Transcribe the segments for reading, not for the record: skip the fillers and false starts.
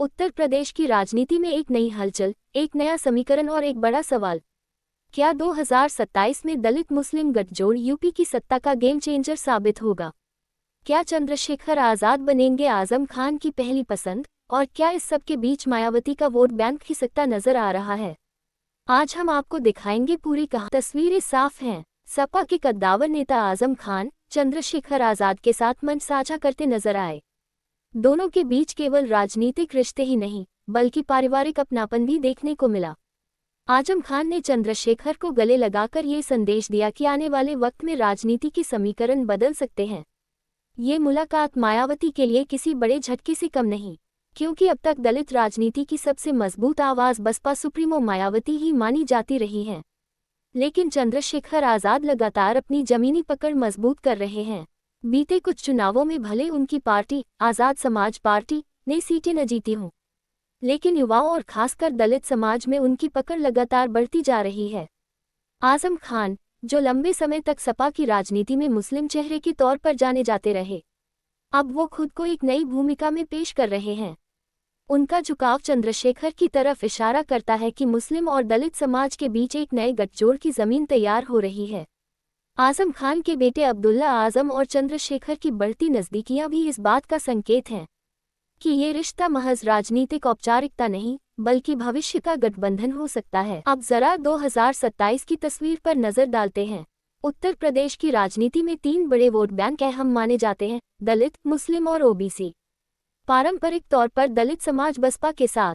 उत्तर प्रदेश की राजनीति में एक नई हलचल, एक नया समीकरण और एक बड़ा सवाल। क्या 2027 में दलित मुस्लिम गठजोड़ यूपी की सत्ता का गेम चेंजर साबित होगा? क्या चंद्रशेखर आजाद बनेंगे आजम खान की पहली पसंद? और क्या इस सब के बीच मायावती का वोट बैंक खिसकता नजर आ रहा है? आज हम आपको दिखाएंगे पूरी कहानी। तस्वीरें साफ हैं। सपा के कद्दावर नेता आजम खान चंद्रशेखर आजाद के साथ मंच साझा करते नजर आए। दोनों के बीच केवल राजनीतिक रिश्ते ही नहीं, बल्कि पारिवारिक अपनापन भी देखने को मिला। आजम खान ने चंद्रशेखर को गले लगाकर ये संदेश दिया कि आने वाले वक्त में राजनीति के समीकरण बदल सकते हैं। ये मुलाकात मायावती के लिए किसी बड़े झटके से कम नहीं, क्योंकि अब तक दलित राजनीति की सबसे मजबूत आवाज बसपा सुप्रीमो मायावती ही मानी जाती रही है। लेकिन चंद्रशेखर आजाद लगातार अपनी जमीनी पकड़ मजबूत कर रहे हैं। बीते कुछ चुनावों में भले उनकी पार्टी आजाद समाज पार्टी ने सीटें न जीती हों, लेकिन युवाओं और खासकर दलित समाज में उनकी पकड़ लगातार बढ़ती जा रही है। आजम खान, जो लंबे समय तक सपा की राजनीति में मुस्लिम चेहरे के तौर पर जाने जाते रहे, अब वो खुद को एक नई भूमिका में पेश कर रहे हैं। उनका झुकाव चंद्रशेखर की तरफ इशारा करता है कि मुस्लिम और दलित समाज के बीच एक नए गठजोड़ की जमीन तैयार हो रही है। आजम खान के बेटे अब्दुल्ला आजम और चंद्रशेखर की बढ़ती नज़दीकियां भी इस बात का संकेत हैं कि ये रिश्ता महज राजनीतिक औपचारिकता नहीं, बल्कि भविष्य का गठबंधन हो सकता है। अब जरा 2027 की तस्वीर पर नजर डालते हैं। उत्तर प्रदेश की राजनीति में 3 बड़े वोट बैंक अहम माने जाते हैं: दलित, मुस्लिम और ओबीसी। पारंपरिक तौर पर दलित समाज बसपा के साथ,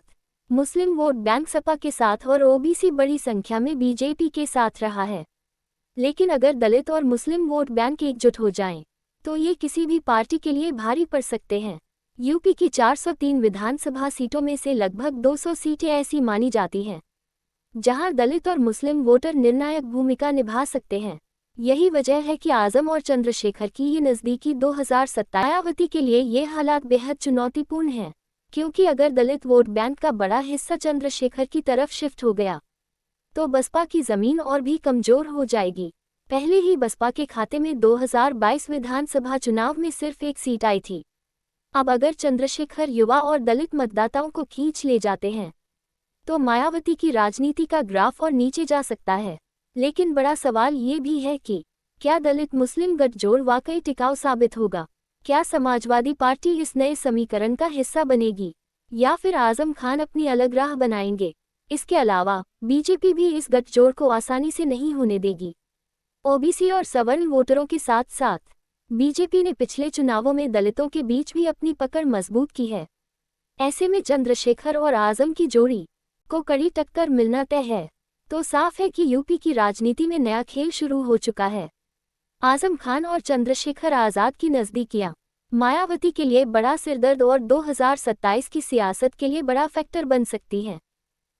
मुस्लिम वोट बैंक सपा के साथ और ओबीसी बड़ी संख्या में बीजेपी के साथ रहा है। लेकिन अगर दलित और मुस्लिम वोट बैंक एकजुट हो जाएं, तो ये किसी भी पार्टी के लिए भारी पड़ सकते हैं। यूपी की 403 विधानसभा सीटों में से लगभग 200 सीटें ऐसी मानी जाती हैं जहां दलित और मुस्लिम वोटर निर्णायक भूमिका निभा सकते हैं। यही वजह है कि आजम और चंद्रशेखर की ये नज़दीकी 2027 मायावती के लिए ये हालात बेहद चुनौतीपूर्ण हैं, क्योंकि अगर दलित वोट बैंक का बड़ा हिस्सा चंद्रशेखर की तरफ शिफ्ट हो गया, तो बसपा की जमीन और भी कमजोर हो जाएगी। पहले ही बसपा के खाते में 2022 विधानसभा चुनाव में सिर्फ 1 सीट आई थी। अब अगर चंद्रशेखर युवा और दलित मतदाताओं को खींच ले जाते हैं, तो मायावती की राजनीति का ग्राफ और नीचे जा सकता है। लेकिन बड़ा सवाल ये भी है कि क्या दलित मुस्लिम गठजोड़ वाकई टिकाऊ साबित होगा? क्या समाजवादी पार्टी इस नए समीकरण का हिस्सा बनेगी, या फिर आजम खान अपनी अलग राह बनाएंगे? इसके अलावा बीजेपी भी इस गठजोड़ को आसानी से नहीं होने देगी। ओबीसी और सवर्ण वोटरों के साथ साथ बीजेपी ने पिछले चुनावों में दलितों के बीच भी अपनी पकड़ मजबूत की है। ऐसे में चंद्रशेखर और आजम की जोड़ी को कड़ी टक्कर मिलना तय है। तो साफ है कि यूपी की राजनीति में नया खेल शुरू हो चुका है। आजम खान और चंद्रशेखर आजाद की नज़दीकियां मायावती के लिए बड़ा सिरदर्द और 2027 की सियासत के लिए बड़ा फैक्टर बन सकती हैं।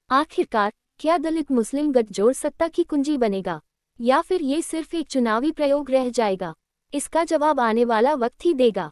आखिरकार क्या दलित मुस्लिम गठजोड़ सत्ता की कुंजी बनेगा, या फिर ये सिर्फ एक चुनावी प्रयोग रह जाएगा? इसका जवाब आने वाला वक्त ही देगा।